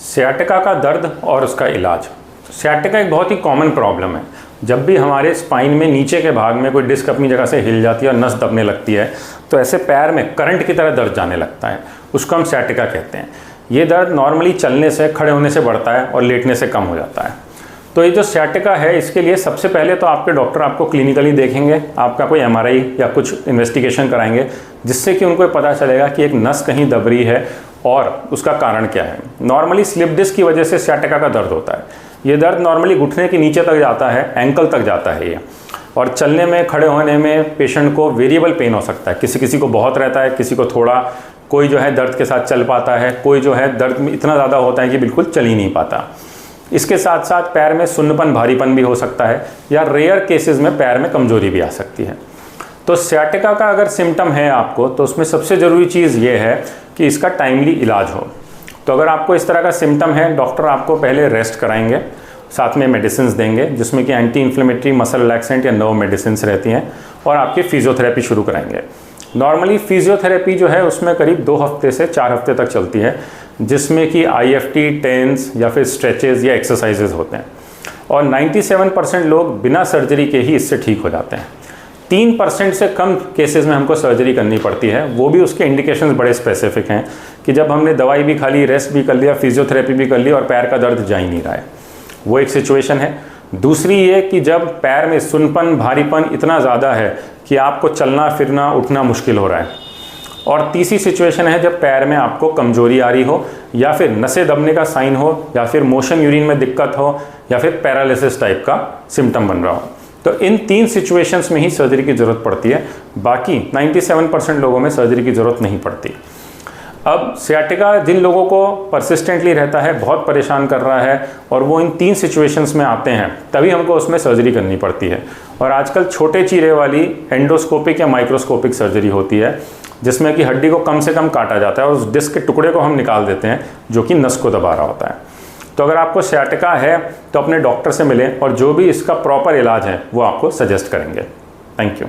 Sciatica का दर्द और उसका इलाज। सियाटिका एक बहुत ही कॉमन प्रॉब्लम है। जब भी हमारे स्पाइन में नीचे के भाग में कोई डिस्क अपनी जगह से हिल जाती है और नस दबने लगती है तो ऐसे पैर में करंट की तरह दर्द जाने लगता है, उसको हम सियाटिका कहते हैं। ये दर्द नॉर्मली चलने से, खड़े होने से बढ़ता है और लेटने से कम हो जाता है। तो ये जो सियाटिका है, इसके लिए सबसे पहले तो आपके डॉक्टर आपको क्लिनिकली देखेंगे, आपका कोई MRI या कुछ इन्वेस्टिगेशन कराएंगे जिससे कि उनको पता चलेगा कि एक नस कहीं दब रही है और उसका कारण क्या है। नॉर्मली स्लिप डिस्क की वजह से सियाटिका का दर्द होता है। ये दर्द नॉर्मली घुटने के नीचे तक जाता है, एंकल तक जाता है ये, और चलने में, खड़े होने में पेशेंट को वेरिएबल पेन हो सकता है। किसी किसी को बहुत रहता है, किसी को थोड़ा, कोई जो है दर्द के साथ चल पाता है, कोई जो है दर्द में इतना ज़्यादा होता है कि बिल्कुल चल ही नहीं पाता। इसके साथ साथ पैर में सुन्नपन, भारीपन भी हो सकता है, या रेयर केसेस में पैर में कमजोरी भी आ सकती है। तो सियाटिका का अगर सिम्टम है आपको, तो उसमें सबसे ज़रूरी चीज़ ये है कि इसका टाइमली इलाज हो। तो अगर आपको इस तरह का सिम्टम है, डॉक्टर आपको पहले रेस्ट कराएंगे, साथ में मेडिसिन देंगे जिसमें कि एंटी इन्फ्लेमेटरी, मसल रिलैक्सेंट या नर्व मेडिसिन रहती हैं, और आपकी फिजियोथेरेपी शुरू कराएंगे। नॉर्मली फिजियोथेरेपी जो है उसमें करीब 2 हफ्ते से 4 हफ्ते तक चलती है, जिसमें कि IFT, टेंस या फिर स्ट्रेचेज या एक्सरसाइजेज होते हैं, और 97% लोग बिना सर्जरी के ही इससे ठीक हो जाते हैं। 3% से कम केसेस में हमको सर्जरी करनी पड़ती है, वो भी उसके इंडिकेशंस बड़े स्पेसिफिक हैं कि जब हमने दवाई भी खा ली, रेस्ट भी कर लिया, फिजियोथेरेपी भी कर ली और पैर का दर्द जा ही नहीं रहा है, वो एक सिचुएशन है। दूसरी ये कि जब पैर में सुनपन, भारीपन इतना ज़्यादा है कि आपको चलना फिरना, उठना मुश्किल हो रहा है। और तीसरी सिचुएशन है जब पैर में आपको कमजोरी आ रही हो, या फिर नसें दबने का साइन हो, या फिर मोशन यूरिन में दिक्कत हो, या फिर पैरालिसिस टाइप का सिम्टम बन रहा हो। तो इन 3 सिचुएशंस में ही सर्जरी की ज़रूरत पड़ती है, बाकी 97% लोगों में सर्जरी की ज़रूरत नहीं पड़ती। अब सियाटिका जिन लोगों को परसिस्टेंटली रहता है, बहुत परेशान कर रहा है, और वो इन 3 सिचुएशंस में आते हैं, तभी हमको उसमें सर्जरी करनी पड़ती है। और आजकल छोटे चीरे वाली एंडोस्कोपिक या माइक्रोस्कोपिक सर्जरी होती है, जिसमें कि हड्डी को कम से कम काटा जाता है और उस डिस्क के टुकड़े को हम निकाल देते हैं जो कि नस को दबा रहा होता है। तो अगर आपको सियाटिका है तो अपने डॉक्टर से मिलें, और जो भी इसका प्रॉपर इलाज है वो आपको सजेस्ट करेंगे। Thank you.